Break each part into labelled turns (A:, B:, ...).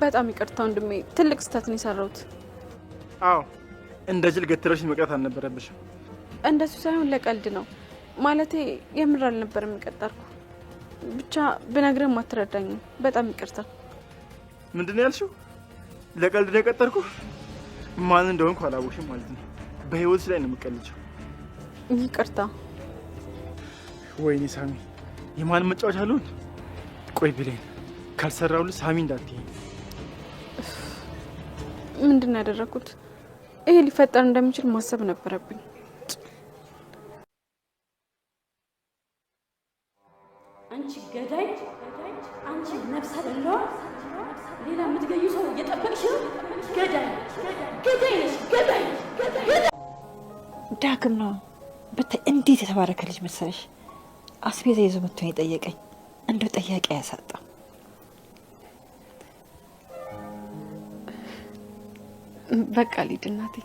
A: በጣም ይቅርታ ወንድሜ፣ ትልቅ ስህተት ነው የሰራሁት።
B: አዎ እንደ ጅል ገትረሽ መቅረት አልነበረብሽም።
A: እንደሱ ሳይሆን ለቀልድ ነው ማለቴ፣ የምር አልነበረም የቀጠርኩ። ብቻ ብነግርህም አትረዳኝም። በጣም ይቅርታ።
B: ምንድን ነው ያልሽው? ለቀልድ ነው የቀጠርኩ? ማን እንደሆንኩ አላወቅሽም ማለት ነው። በህይወትሽ ላይ ነው የምቀልጀው።
A: ይቅርታ።
B: ወይኔ ሳሚ፣ የማን መጫወቻ አሉን? ቆይ ብሌን ካልሰራሁልሽ ሳሚ እንዳትዪ።
A: ምንድን ነው ያደረኩት? ይሄ ሊፈጠር እንደሚችል ማሰብ ነበረብኝ።
C: አንቺ ገዳይ፣ አንቺ ነፍሰ በላዋ፣ ሌላ የምትገኙ ሰው እየጠበቅሽ ነው። ገዳይ ገዳይ ነሽ፣ ገዳይ።
D: ዳግም ነው ብታይ እንዴት የተባረከ ልጅ መሰለሽ። አስቤዛ ይዞ መጥቶ የጠየቀኝ እንደው ጠያቂ ያሳጣ።
A: በቃ ልሂድ እናቴ።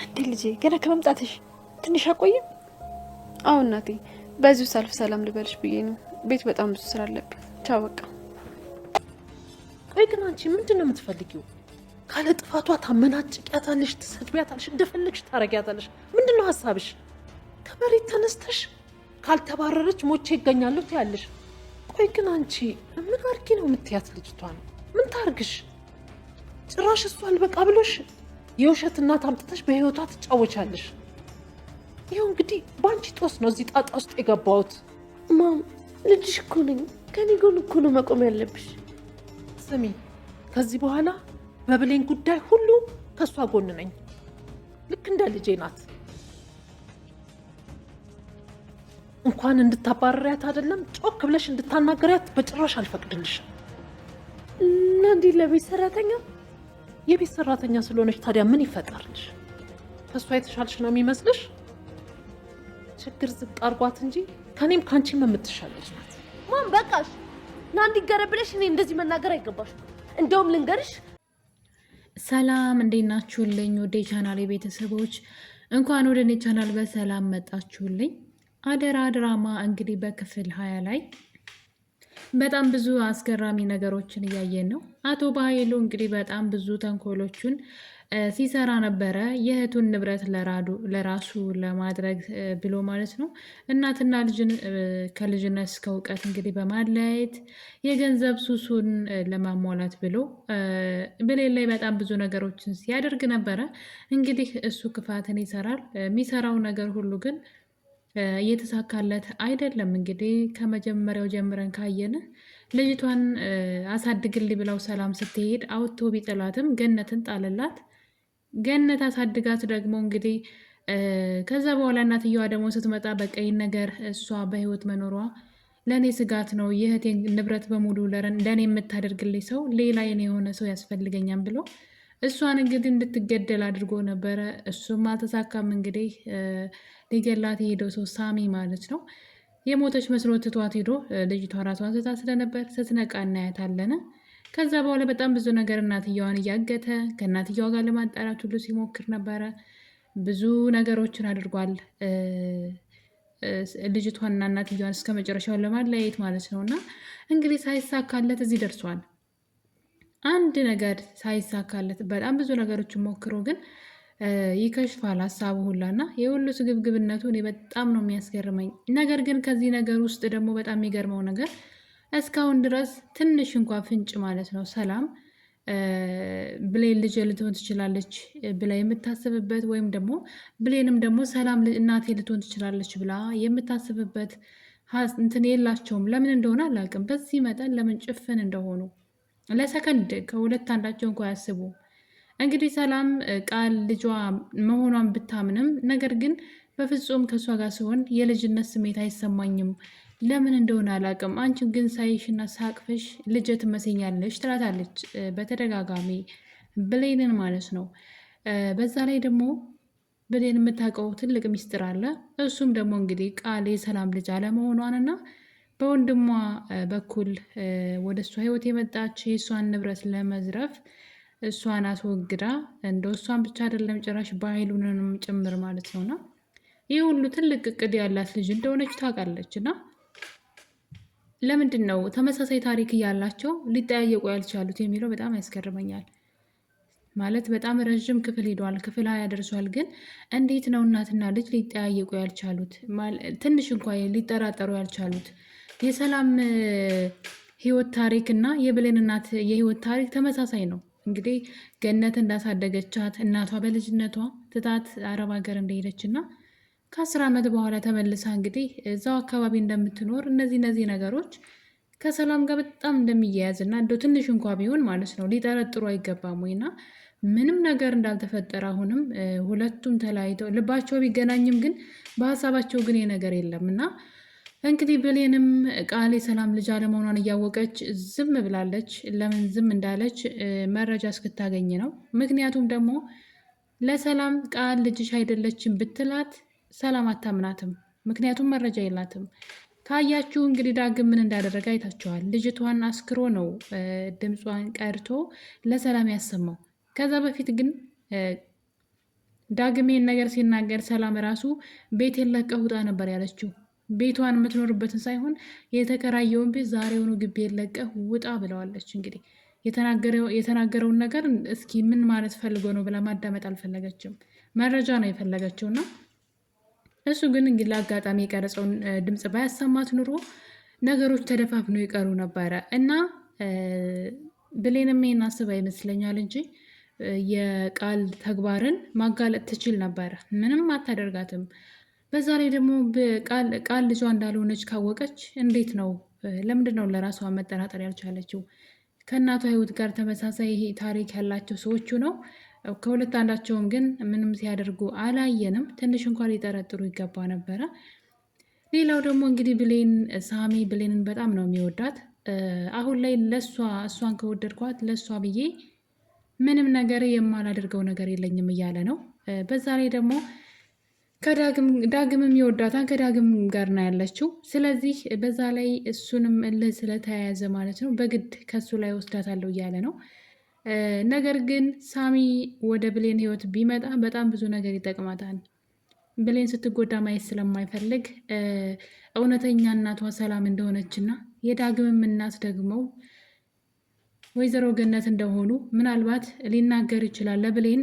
D: እንዴ ልጄ ገና ከመምጣትሽ ትንሽ አቆይም?
A: አዎ እናቴ፣ በዚሁ ሰልፍ ሰላም ልበልሽ ብዬ ነው። ቤት በጣም ብዙ ስራ አለብኝ። ቻው በቃ።
C: ቆይ ግን አንቺ ምንድን ነው የምትፈልጊው? ካለ ጥፋቷ ታመናጭቂያታለሽ፣ ትሰድቢያታለሽ፣ እንደፈለግሽ ታረጊያታለሽ። ምንድን ነው ሀሳብሽ? ከመሬት ተነስተሽ ካልተባረረች ሞቼ ይገኛለሁ ትያለሽ። ቆይ ግን አንቺ ምን አርጊ ነው የምትያት ልጅቷን? ምን ታርግሽ? ጭራሽ እሷ አልበቃ ብሎሽ የውሸት እናት አምጥተሽ በህይወቷ ትጫወቻለሽ። ይኸው እንግዲህ በአንቺ ጦስ ነው እዚህ ጣጣ ውስጥ የገባሁት።
E: ማም ልጅሽ እኮ ነኝ። ከኔ ጎን እኮ ነው መቆም ያለብሽ።
C: ስሚ፣ ከዚህ በኋላ በብሌን ጉዳይ ሁሉ ከእሷ ጎን ነኝ። ልክ እንደ ልጄ ናት። እንኳን እንድታባረሪያት አይደለም ጮክ ብለሽ እንድታናገሪያት በጭራሽ አልፈቅድልሽም።
E: እና እንዲህ ለቤት ሰራተኛ
C: የቤት ሰራተኛ ስለሆነች ታዲያ ምን ይፈጠርልሽ? ከእሷ የተሻልሽ ነው የሚመስልሽ? ችግር ዝቅ አርጓት እንጂ ከኔም ከአንቺም የምትሻለች ናት።
E: ማም በቃሽ። እና እንዲገረብለሽ እኔ እንደዚህ መናገር አይገባሽ። እንደውም ልንገርሽ።
F: ሰላም እንዴት ናችሁልኝ? ወደ ቻናል ቤተሰቦች እንኳን ወደ እኔ ቻናል በሰላም መጣችሁልኝ። አደራ ድራማ እንግዲህ በክፍል 20 ላይ በጣም ብዙ አስገራሚ ነገሮችን እያየን ነው። አቶ በኃይሉ እንግዲህ በጣም ብዙ ተንኮሎቹን ሲሰራ ነበረ። የእህቱን ንብረት ለራሱ ለማድረግ ብሎ ማለት ነው። እናትና ልጅን ከልጅነት እስከ እውቀት እንግዲህ በማለያየት የገንዘብ ሱሱን ለማሟላት ብሎ ብሌን ላይ በጣም ብዙ ነገሮችን ሲያደርግ ነበረ። እንግዲህ እሱ ክፋትን ይሰራል። የሚሰራው ነገር ሁሉ ግን እየተሳካለት አይደለም። እንግዲህ ከመጀመሪያው ጀምረን ካየን ልጅቷን አሳድግልኝ ብለው ሰላም ስትሄድ አውጥቶ ቢጥላትም ገነትን ጣልላት። ገነት አሳድጋት ደግሞ እንግዲህ ከዛ በኋላ እናትየዋ ደግሞ ስትመጣ በቀይ ነገር እሷ በህይወት መኖሯ ለእኔ ስጋት ነው፣ የእህቴን ንብረት በሙሉ ለእኔ የምታደርግልኝ ሰው ሌላ የኔ የሆነ ሰው ያስፈልገኛም ብሎ እሷን እንግዲህ እንድትገደል አድርጎ ነበረ። እሱም አልተሳካም። እንግዲህ ሊገላት የሄደው ሰው ሳሚ ማለት ነው የሞተች መስሎ ትቷት ሄዶ ልጅቷ ራሷን ስታ ስለነበር ስትነቃ እናያታለን። ከዛ በኋላ በጣም ብዙ ነገር እናትየዋን እያገተ ከእናትየዋ ጋር ለማጣራት ሁሉ ሲሞክር ነበረ። ብዙ ነገሮችን አድርጓል ልጅቷንና እናትየዋን እስከ መጨረሻውን ለማለያየት ማለት ነው። እና እንግዲህ ሳይሳካለት እዚህ ደርሷል። አንድ ነገር ሳይሳካለት በጣም ብዙ ነገሮችን ሞክሮ ግን ይከሽፋል ሀሳቡ ሁላና የሁሉ ስግብግብነቱ እኔ በጣም ነው የሚያስገርመኝ። ነገር ግን ከዚህ ነገር ውስጥ ደግሞ በጣም የሚገርመው ነገር እስካሁን ድረስ ትንሽ እንኳ ፍንጭ ማለት ነው ሰላም ብሌን ልጅ ልትሆን ትችላለች ብላ የምታስብበት ወይም ደግሞ ብሌንም ደግሞ ሰላም እናቴ ልትሆን ትችላለች ብላ የምታስብበት እንትን የላቸውም። ለምን እንደሆነ አላውቅም። በዚህ መጠን ለምን ጭፍን እንደሆኑ ለሰከንድ ከሁለት አንዳቸው እንኳ ያስቡ። እንግዲህ ሰላም ቃል ልጇ መሆኗን ብታምንም ነገር ግን በፍጹም ከእሷ ጋር ሲሆን የልጅነት ስሜት አይሰማኝም፣ ለምን እንደሆነ አላውቅም። አንቺን ግን ሳይሽና ሳቅፍሽ ልጅ ትመስኛለሽ ትላታለች በተደጋጋሚ ብሌንን ማለት ነው። በዛ ላይ ደግሞ ብሌን የምታውቀው ትልቅ ሚስጥር አለ። እሱም ደግሞ እንግዲህ ቃል የሰላም ልጅ አለመሆኗንና በወንድሟ በኩል ወደ እሷ ህይወት የመጣች የእሷን ንብረት ለመዝረፍ እሷን አስወግዳ እንደ እሷን ብቻ አይደለም ጭራሽ በኃይሉንም ጭምር ማለት ነውና ይህ ሁሉ ትልቅ እቅድ ያላት ልጅ እንደሆነች ታውቃለች። እና ለምንድን ነው ተመሳሳይ ታሪክ እያላቸው ሊጠያየቁ ያልቻሉት የሚለው በጣም ያስገርመኛል። ማለት በጣም ረዥም ክፍል ሄዷል፣ ክፍል 20 ደርሷል። ግን እንዴት ነው እናትና ልጅ ሊጠያየቁ ያልቻሉት? ትንሽ እንኳ ሊጠራጠሩ ያልቻሉት? የሰላም ህይወት ታሪክ እና የብሌን እናት የህይወት ታሪክ ተመሳሳይ ነው። እንግዲህ ገነት እንዳሳደገቻት እናቷ በልጅነቷ ትታት አረብ ሀገር እንደሄደች እና ከ10 ዓመት በኋላ ተመልሳ እንግዲህ እዛው አካባቢ እንደምትኖር እነዚህ ነገሮች ከሰላም ጋር በጣም እንደሚያያዝ እና እንደው ትንሽ እንኳ ቢሆን ማለት ነው ሊጠረጥሩ አይገባም ወይና ምንም ነገር እንዳልተፈጠረ አሁንም ሁለቱም ተለያይተው ልባቸው ቢገናኝም ግን በሀሳባቸው ግን የነገር የለም እና እንግዲህ ብሌንም ቃል የሰላም ልጅ አለመሆኗን እያወቀች ዝም ብላለች። ለምን ዝም እንዳለች መረጃ እስክታገኝ ነው። ምክንያቱም ደግሞ ለሰላም ቃል ልጅሽ አይደለችም ብትላት ሰላም አታምናትም። ምክንያቱም መረጃ የላትም። ካያችሁ እንግዲህ ዳግም ምን እንዳደረገ አይታችኋል። ልጅቷን አስክሮ ነው ድምጿን ቀድቶ ለሰላም ያሰማው። ከዛ በፊት ግን ዳግም ይሄን ነገር ሲናገር ሰላም ራሱ ቤቴን ለቀህ ውጣ ነበር ያለችው። ቤቷን የምትኖርበትን ሳይሆን የተከራየውን ቤት ዛሬውኑ ግቢ ለቀህ ውጣ ብለዋለች። እንግዲህ የተናገረውን ነገር እስኪ ምን ማለት ፈልጎ ነው ብላ ማዳመጥ አልፈለገችም። መረጃ ነው የፈለገችው እና እሱ ግን እንግዲህ ለአጋጣሚ የቀረጸውን ድምፅ ባያሰማት ኑሮ ነገሮች ተደፋፍነው ይቀሩ ነበረ እና ብሌንም ይሄን አስባ ይመስለኛል እንጂ የቃል ተግባርን ማጋለጥ ትችል ነበረ። ምንም አታደርጋትም። በዛ ላይ ደግሞ ቃል ልጇ እንዳልሆነች ካወቀች እንዴት ነው ለምንድን ነው ለራሷ መጠራጠር ያልቻለችው? ከእናቷ ህይወት ጋር ተመሳሳይ ይሄ ታሪክ ያላቸው ሰዎቹ ነው። ከሁለት አንዳቸውም ግን ምንም ሲያደርጉ አላየንም። ትንሽ እንኳን ሊጠረጥሩ ይገባ ነበረ። ሌላው ደግሞ እንግዲህ ሳሚ ብሌንን በጣም ነው የሚወዳት። አሁን ላይ እሷን ከወደድኳት ለእሷ ብዬ ምንም ነገር የማላደርገው ነገር የለኝም እያለ ነው። በዛ ላይ ደግሞ ዳግምም ይወዳታል። ከዳግም ጋር ነው ያለችው። ስለዚህ በዛ ላይ እሱንም እልህ ስለተያያዘ ማለት ነው በግድ ከሱ ላይ ወስዳታለሁ እያለ ነው። ነገር ግን ሳሚ ወደ ብሌን ህይወት ቢመጣ በጣም ብዙ ነገር ይጠቅማታል። ብሌን ስትጎዳ ማየት ስለማይፈልግ እውነተኛ እናቷ ሰላም እንደሆነችና የዳግምም እናት ደግሞ ወይዘሮ ገነት እንደሆኑ ምናልባት ሊናገር ይችላል ለብሌን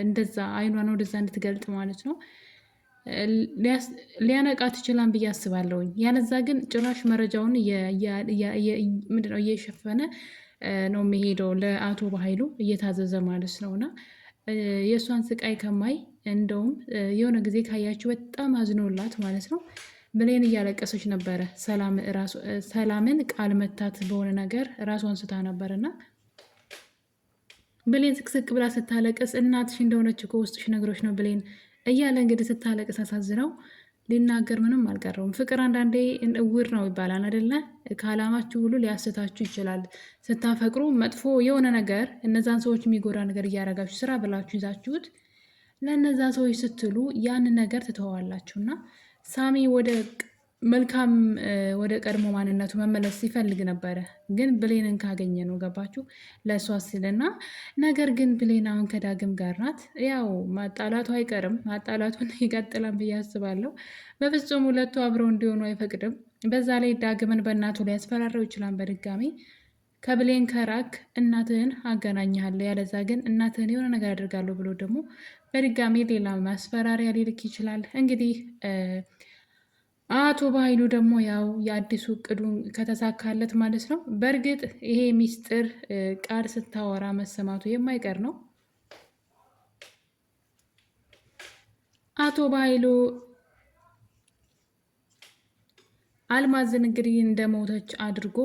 F: እንደዛ አይኗን ወደዛ እንድትገልጥ ማለት ነው። ሊያነቃት ይችላል ብዬ አስባለሁኝ። ያለዛ ግን ጭራሽ መረጃውን ምንድነው እየሸፈነ ነው የሚሄደው ለአቶ በኃይሉ እየታዘዘ ማለት ነው። እና የእሷን ስቃይ ከማይ እንደውም የሆነ ጊዜ ካያችሁ በጣም አዝኖላት ማለት ነው ብሌን እያለቀሰች ነበረ። ሰላምን ቃል መታት በሆነ ነገር ራሷን ስታ ነበር እና ብሌን ስቅስቅ ብላ ስታለቅስ እናትሽ እንደሆነች እኮ ውስጥሽ ነግሮች ነው ብሌን እያለ እንግዲህ ስታለቅስ አሳዝነው ሊናገር ምንም አልቀረውም። ፍቅር አንዳንዴ እውር ነው ይባላል አይደለ? ከዓላማችሁ ሁሉ ሊያስታችሁ ይችላል። ስታፈቅሩ መጥፎ የሆነ ነገር እነዛን ሰዎች የሚጎዳ ነገር እያደረጋችሁ ስራ ብላችሁ ይዛችሁት ለእነዛ ሰዎች ስትሉ ያንን ነገር ትተዋላችሁ እና ሳሚ መልካም ወደ ቀድሞ ማንነቱ መመለስ ሲፈልግ ነበረ። ግን ብሌንን ካገኘ ነው ገባችሁ ለእሷ ሲልና ነገር ግን ብሌን አሁን ከዳግም ጋር ናት። ያው ማጣላቱ አይቀርም፣ ማጣላቱን ይቀጥላል ብዬ አስባለሁ። በፍጹም ሁለቱ አብረው እንዲሆኑ አይፈቅድም። በዛ ላይ ዳግምን በእናቱ ላይ ያስፈራረው ይችላል በድጋሚ ከብሌን ከራክ እናትህን አገናኝሃለሁ፣ ያለዛ ግን እናትህን የሆነ ነገር አድርጋለሁ ብሎ ደግሞ በድጋሚ ሌላ ማስፈራሪያ ሊልክ ይችላል። እንግዲህ አቶ በኃይሉ ደግሞ ያው የአዲሱ እቅዱን ከተሳካለት ማለት ነው። በእርግጥ ይሄ ሚስጥር ቃል ስታወራ መሰማቱ የማይቀር ነው። አቶ በኃይሉ አልማዝን እንግዲህ እንደሞተች አድርጎ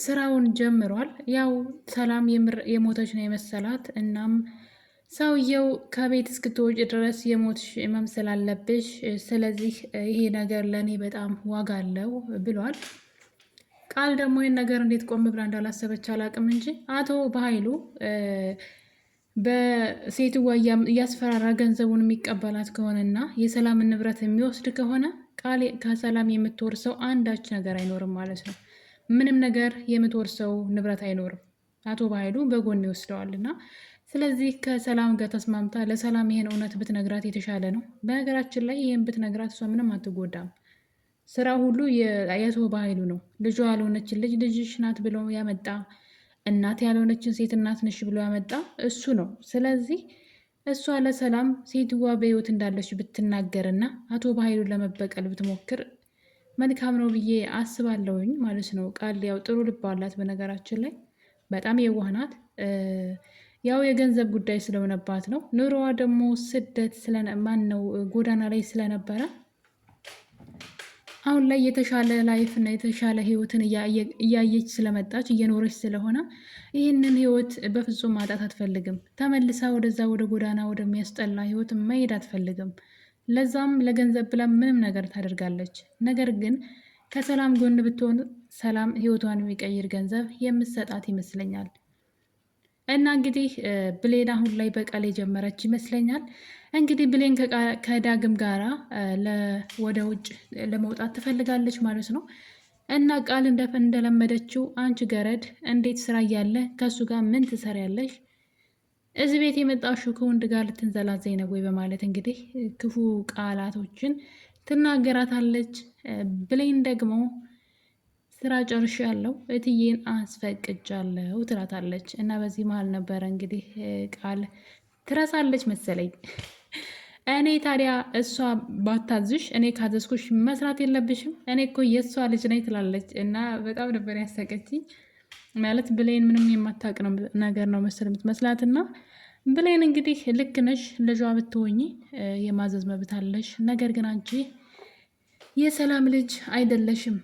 F: ስራውን ጀምሯል። ያው ሰላም የሞተች ነው የመሰላት። እናም ሰውየው ከቤት እስክትወጪ ድረስ የሞትሽ መምሰል አለብሽ፣ ስለዚህ ይሄ ነገር ለእኔ በጣም ዋጋ አለው ብሏል። ቃል ደግሞ ይህን ነገር እንዴት ቆም ብላ እንዳላሰበች አላቅም እንጂ አቶ በኃይሉ በሴትዋ እያስፈራራ ገንዘቡን የሚቀበላት ከሆነና የሰላምን ንብረት የሚወስድ ከሆነ ቃል ከሰላም የምትወርሰው አንዳች ነገር አይኖርም ማለት ነው። ምንም ነገር የምትወርሰው ንብረት አይኖርም። አቶ በኃይሉ በጎን ይወስደዋልና ስለዚህ ከሰላም ጋር ተስማምታ ለሰላም ይሄን እውነት ብትነግራት የተሻለ ነው። በነገራችን ላይ ይህን ብትነግራት እሷ ምንም አትጎዳም። ስራ ሁሉ የአቶ በኃይሉ ነው። ልጇ ያልሆነችን ልጅ ልጅሽ ናት ብሎ ያመጣ፣ እናት ያልሆነችን ሴት እናት ነሽ ብሎ ያመጣ እሱ ነው። ስለዚህ እሷ ለሰላም ሴትዋ በህይወት እንዳለች ብትናገርና አቶ በኃይሉን ለመበቀል ብትሞክር መልካም ነው ብዬ አስባለሁኝ ማለት ነው። ቃል ያው ጥሩ ልብ አላት። በነገራችን ላይ በጣም የዋህ ናት። ያው የገንዘብ ጉዳይ ስለሆነባት ነው። ኑሮዋ ደግሞ ስደት ማን ነው ጎዳና ላይ ስለነበረ አሁን ላይ የተሻለ ላይፍ እና የተሻለ ህይወትን እያየች ስለመጣች እየኖረች ስለሆነ ይህንን ህይወት በፍጹም ማጣት አትፈልግም። ተመልሳ ወደዛ ወደ ጎዳና ወደሚያስጠላ ህይወት መሄድ አትፈልግም። ለዛም ለገንዘብ ብላ ምንም ነገር ታደርጋለች። ነገር ግን ከሰላም ጎን ብትሆን ሰላም ህይወቷን የሚቀይር ገንዘብ የምትሰጣት ይመስለኛል። እና እንግዲህ ብሌን አሁን ላይ በቀል የጀመረች ይመስለኛል። እንግዲህ ብሌን ከዳግም ጋራ ወደ ውጭ ለመውጣት ትፈልጋለች ማለት ነው። እና ቃል እንደለመደችው አንቺ ገረድ እንዴት ስራ እያለ ከእሱ ጋር ምን ትሰሪያለሽ? እዚህ ቤት የመጣሽው ከወንድ ጋር ልትንዘላዘኝ ነው ወይ? በማለት እንግዲህ ክፉ ቃላቶችን ትናገራታለች። ብሌን ደግሞ ስራ ጨርሻለሁ፣ እትዬን አስፈቅጃለሁ ትላታለች። እና በዚህ መሀል ነበረ እንግዲህ ቃል ትረሳለች መሰለኝ። እኔ ታዲያ እሷ ባታዝሽ እኔ ካዘዝኩሽ መስራት የለብሽም እኔ እኮ የእሷ ልጅ ነኝ ትላለች። እና በጣም ነበር ያሳቀችኝ። ማለት ብሌን ምንም የማታውቅ ነገር ነው መሰል የምትመስላት። እና ብሌን እንግዲህ ልክ ነሽ፣ ልጇ ብትሆኚ የማዘዝ መብት አለሽ። ነገር ግን አንቺ የሰላም ልጅ አይደለሽም።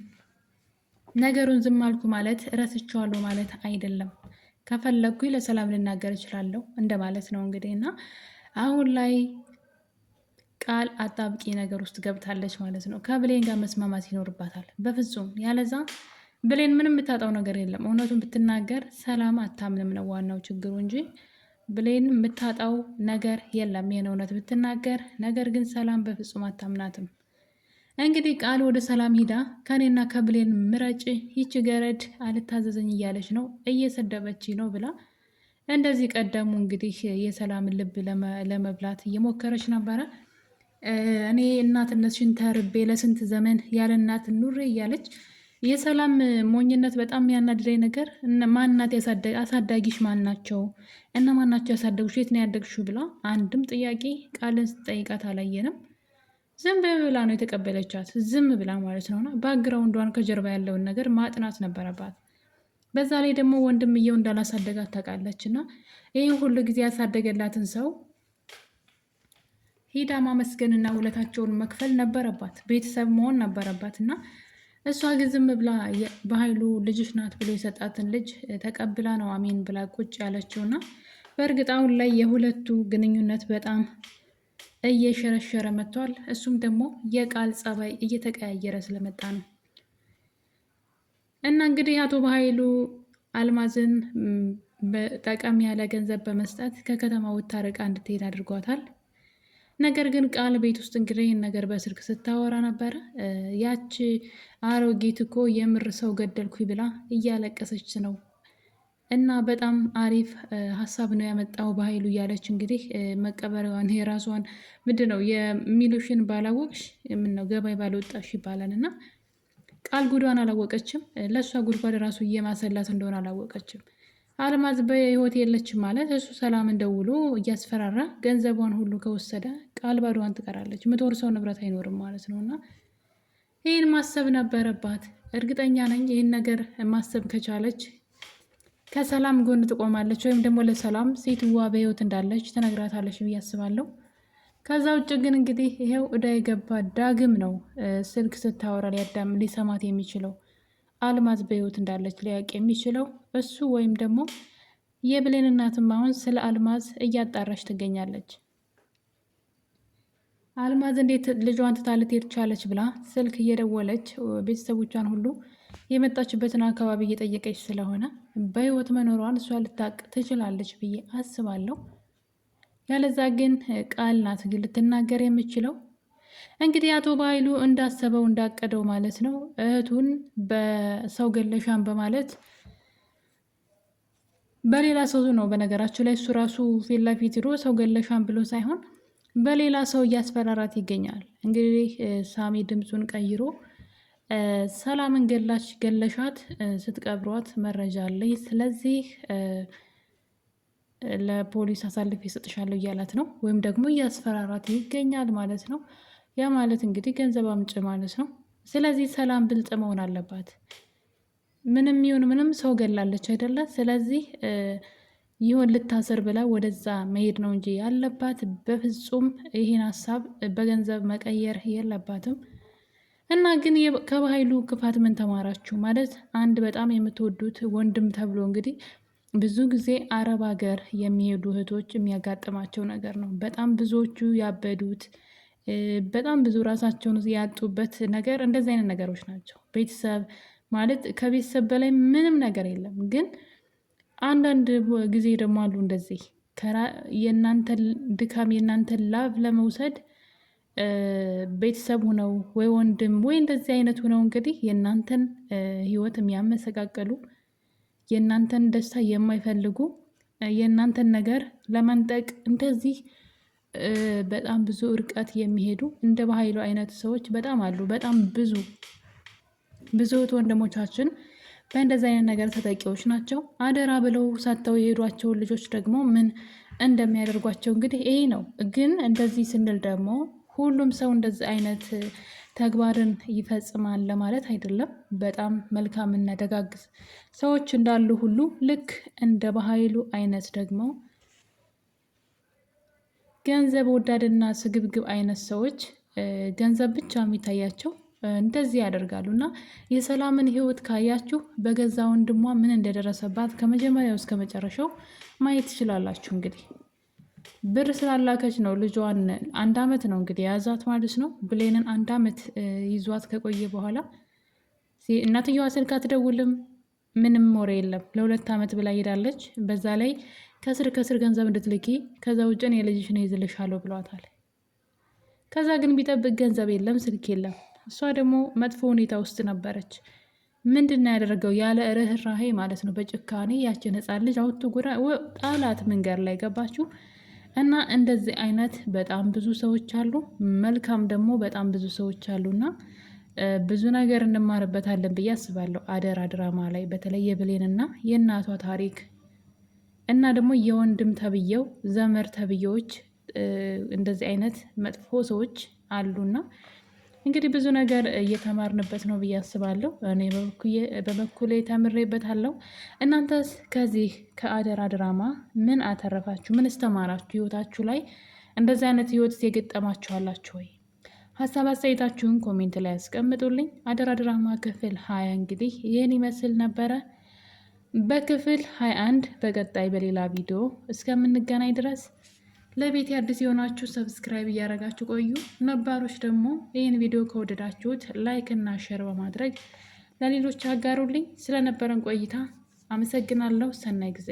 F: ነገሩን ዝም አልኩ ማለት እረስቸዋለሁ ማለት አይደለም። ከፈለግኩኝ ለሰላም ልናገር እችላለሁ እንደማለት ነው እንግዲህ። እና አሁን ላይ ቃል አጣብቂ ነገር ውስጥ ገብታለች ማለት ነው። ከብሌን ጋር መስማማት ይኖርባታል በፍጹም። ያለዛ ብሌን ምንም የምታጣው ነገር የለም። እውነቱን ብትናገር ሰላም አታምንም ነው ዋናው ችግሩ እንጂ ብሌን የምታጣው ነገር የለም ይህን እውነት ብትናገር። ነገር ግን ሰላም በፍጹም አታምናትም። እንግዲህ ቃል ወደ ሰላም ሂዳ ከኔና ከብሌን ምረጭ፣ ይቺ ገረድ አልታዘዘኝ እያለች ነው፣ እየሰደበች ነው ብላ እንደዚህ ቀደሙ እንግዲህ የሰላምን ልብ ለመብላት እየሞከረች ነበረ። እኔ እናትነትሽን ተርቤ ለስንት ዘመን ያለ እናት ኑሬ እያለች የሰላም ሞኝነት በጣም ያናድደኝ ነገር ማናት አሳዳጊሽ ማናቸው እና ማናቸው ያሳደጉሽ የት ነው ያደግሽው ብላ አንድም ጥያቄ ቃልን ስትጠይቃት አላየንም። ዝም ብላ ነው የተቀበለቻት፣ ዝም ብላ ማለት ነውና ባክግራውንዷን ከጀርባ ያለውን ነገር ማጥናት ነበረባት። በዛ ላይ ደግሞ ወንድምየው እንዳላሳደጋት ታውቃለች። እና ይህን ሁሉ ጊዜ ያሳደገላትን ሰው ሂዳ ማመስገንና ውለታቸውን መክፈል ነበረባት፣ ቤተሰብ መሆን ነበረባት። እና እሷ ግን ዝም ብላ በኃይሉ ልጅሽ ናት ብሎ የሰጣትን ልጅ ተቀብላ ነው አሜን ብላ ቁጭ ያለችውና በእርግጥ አሁን ላይ የሁለቱ ግንኙነት በጣም እየሸረሸረ መጥቷል። እሱም ደግሞ የቃል ጸባይ እየተቀያየረ ስለመጣ ነው። እና እንግዲህ አቶ በኃይሉ አልማዝን ጠቀም ያለ ገንዘብ በመስጠት ከከተማ ወጥታ ርቃ እንድትሄድ አድርጓታል። ነገር ግን ቃል ቤት ውስጥ እንግዲህ ይህን ነገር በስልክ ስታወራ ነበረ። ያች አሮጊት እኮ የምር ሰው ገደልኩኝ ብላ እያለቀሰች ነው እና በጣም አሪፍ ሀሳብ ነው ያመጣው በኃይሉ እያለች እንግዲህ መቀበሪያዋን የራሷን ምንድን ነው የሚሉሽን ባላወቅሽ ምን ነው ገባይ ባልወጣሽ ይባላል። እና ቃል ጉዷን አላወቀችም። ለእሷ ጉድጓድ ራሱ እየማሰላት እንደሆነ አላወቀችም። አልማዝ በህይወት የለችም ማለት እሱ ሰላምን ደውሎ እያስፈራራ ገንዘቧን ሁሉ ከወሰደ ቃል ባዷን ትቀራለች። የምትወርሰው ንብረት አይኖርም ማለት ነው። እና ይህን ማሰብ ነበረባት። እርግጠኛ ነኝ ይህን ነገር ማሰብ ከቻለች ከሰላም ጎን ትቆማለች፣ ወይም ደግሞ ለሰላም ሴትዋ በህይወት እንዳለች ትነግራታለች ብዬ አስባለሁ። ከዛ ውጭ ግን እንግዲህ ይሄው እዳ የገባ ዳግም ነው ስልክ ስታወራ ሊሰማት የሚችለው። አልማዝ በህይወት እንዳለች ሊያውቅ የሚችለው እሱ ወይም ደግሞ የብሌን እናትም አሁን ስለ አልማዝ እያጣራች ትገኛለች። አልማዝ እንዴት ልጇን ትታ ልትሄድ ቻለች ብላ ስልክ እየደወለች ቤተሰቦቿን ሁሉ የመጣችበትን አካባቢ እየጠየቀች ስለሆነ በህይወት መኖሯን እሷ ልታቅ ትችላለች ብዬ አስባለሁ። ያለዛ ግን ቃል ናት ግን ልትናገር የምችለው። እንግዲህ አቶ በኃይሉ እንዳሰበው እንዳቀደው ማለት ነው እህቱን በሰው ገለሻን በማለት በሌላ ሰው ነው በነገራችሁ ላይ እሱ ራሱ ፊት ለፊት ሄዶ ሰው ገለሻን ብሎ ሳይሆን በሌላ ሰው እያስፈራራት ይገኛል። እንግዲህ ሳሚ ድምፁን ቀይሮ ሰላምን ገለሻት ስትቀብሯት መረጃ አለኝ፣ ስለዚህ ለፖሊስ አሳልፌ እሰጥሻለሁ እያላት ነው፣ ወይም ደግሞ እያስፈራራት ይገኛል ማለት ነው። ያ ማለት እንግዲህ ገንዘብ አምጪ ማለት ነው። ስለዚህ ሰላም ብልጥ መሆን አለባት። ምንም ይሁን ምንም ሰው ገላለች አይደለ? ስለዚህ ይሁን ልታሰር ብላ ወደዛ መሄድ ነው እንጂ ያለባት በፍጹም ይህን ሀሳብ በገንዘብ መቀየር የለባትም። እና ግን ከባህሉ ክፋት ምን ተማራችሁ? ማለት አንድ በጣም የምትወዱት ወንድም ተብሎ እንግዲህ ብዙ ጊዜ አረብ ሀገር የሚሄዱ እህቶች የሚያጋጥማቸው ነገር ነው። በጣም ብዙዎቹ ያበዱት በጣም ብዙ ራሳቸውን ያጡበት ነገር እንደዚህ አይነት ነገሮች ናቸው። ቤተሰብ ማለት ከቤተሰብ በላይ ምንም ነገር የለም። ግን አንዳንድ ጊዜ ደግሞ አሉ እንደዚህ የእናንተን ድካም የእናንተን ላብ ለመውሰድ ቤተሰብ ሁነው ወይ ወንድም ወይ እንደዚህ አይነት ሁነው እንግዲህ የእናንተን ህይወት የሚያመሰቃቀሉ የእናንተን ደስታ የማይፈልጉ የእናንተን ነገር ለመንጠቅ እንደዚህ በጣም ብዙ እርቀት የሚሄዱ እንደ በኃይሉ አይነት ሰዎች በጣም አሉ። በጣም ብዙ ወንድሞቻችን በእንደዚህ አይነት ነገር ተጠቂዎች ናቸው። አደራ ብለው ሰጥተው የሄዷቸውን ልጆች ደግሞ ምን እንደሚያደርጓቸው እንግዲህ ይሄ ነው። ግን እንደዚህ ስንል ደግሞ ሁሉም ሰው እንደዚህ አይነት ተግባርን ይፈጽማል ለማለት አይደለም። በጣም መልካምና ደጋግ ሰዎች እንዳሉ ሁሉ ልክ እንደ በኃይሉ አይነት ደግሞ ገንዘብ ወዳድና ስግብግብ አይነት ሰዎች ገንዘብ ብቻ የሚታያቸው እንደዚህ ያደርጋሉ። እና የሰላምን ህይወት ካያችሁ በገዛ ወንድሟ ምን እንደደረሰባት ከመጀመሪያው እስከ መጨረሻው ማየት ትችላላችሁ። እንግዲህ ብር ስላላከች ነው ልጇን 1 ዓመት ነው እንግዲህ የያዛት ማለት ነው። ብሌንን 1 ዓመት ይዟት ከቆየ በኋላ እናትየዋ ስልክ አትደውልም፣ ምንም ወሬ የለም። ለ2 ዓመት ብላ ሄዳለች። በዛ ላይ ከስር ገንዘብ እንድትልኪ ከዛ ውጭን የልጅሽን ይዝልሻለሁ ብሏታል። ከዛ ግን ቢጠብቅ ገንዘብ የለም፣ ስልክ የለም። እሷ ደግሞ መጥፎ ሁኔታ ውስጥ ነበረች። ምንድን ያደረገው? ያለ ርህራሄ ማለት ነው፣ በጭካኔ ያችን ህፃን ልጅ አውጥቶ ጣላት መንገድ ላይ ገባችሁ። እና እንደዚህ አይነት በጣም ብዙ ሰዎች አሉ። መልካም ደግሞ በጣም ብዙ ሰዎች አሉና ብዙ ነገር እንማርበታለን ብዬ አስባለሁ። አደራ ድራማ ላይ በተለይ የብሌንና የእናቷ ታሪክ እና ደግሞ የወንድም ተብዬው ዘመር ተብዬዎች እንደዚህ አይነት መጥፎ ሰዎች አሉና እንግዲህ ብዙ ነገር እየተማርንበት ነው ብዬ አስባለሁ። እኔ በበኩሌ ተምሬበታለሁ። እናንተስ ከዚህ ከአደራ ድራማ ምን አተረፋችሁ? ምን እስተማራችሁ? ህይወታችሁ ላይ እንደዚህ አይነት ህይወት የገጠማችሁ አላችሁ ወይ? ሀሳብ አስተያየታችሁን ኮሜንት ላይ ያስቀምጡልኝ። አደራ ድራማ ክፍል 20 እንግዲህ ይህን ይመስል ነበረ። በክፍል 21 በቀጣይ በሌላ ቪዲዮ እስከምንገናኝ ድረስ ለቤት አዲስ የሆናችሁ ሰብስክራይብ እያደረጋችሁ ቆዩ። ነባሮች ደግሞ ይህን ቪዲዮ ከወደዳችሁት ላይክ እና ሼር በማድረግ ለሌሎች አጋሩልኝ። ስለነበረን ቆይታ አመሰግናለሁ። ሰናይ ጊዜ